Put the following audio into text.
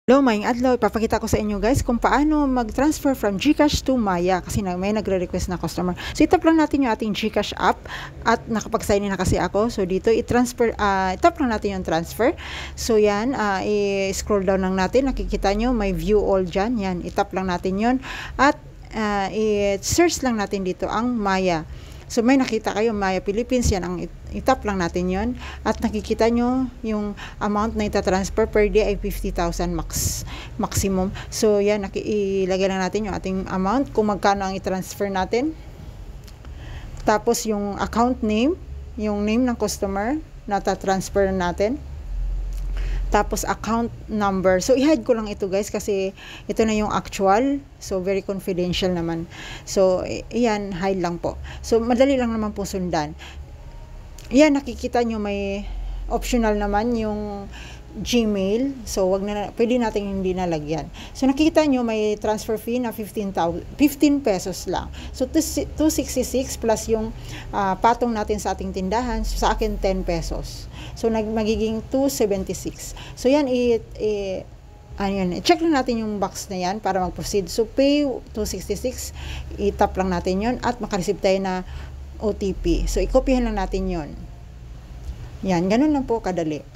Hello, maayong adlaw. Ipapakita ko sa inyo guys kung paano mag-transfer from GCash to Maya kasi may nagre-request na customer. So itap lang natin yung ating GCash app at nakapag-sign in na kasi ako. So dito itap lang natin yung transfer. So yan, i-scroll down lang natin. Nakikita nyo may view all dyan. Yan, itap lang natin yon at i-search lang natin dito ang Maya. So may nakita kayo Maya Philippines, yan ang itap lang natin yon at nakikita nyo yung amount na itatransfer per day ay 50,000 maximum. So yan, ilagay lang natin yung ating amount kung magkano ang i-transfer natin. Tapos yung account name, yung name ng customer na transfer natin. Tapos account number. So i-hide ko lang ito guys kasi ito na yung actual. So very confidential naman. So iyan, hide lang po. So madali lang naman po sundan. Yan, nakikita nyo may optional naman yung Gmail. So pwede natin hindi nalagyan. So nakikita nyo may transfer fee na 15 pesos lang. So 266 plus yung patong natin sa ating tindahan. So sa akin 10 pesos. So magiging 276. So yan, check lang natin yung box na yan para mag-proceed. So pay 266, itap lang natin yon at makareceive tayo na OTP. So i-copyhan lang natin yon. Yan, ganun lang po kadali.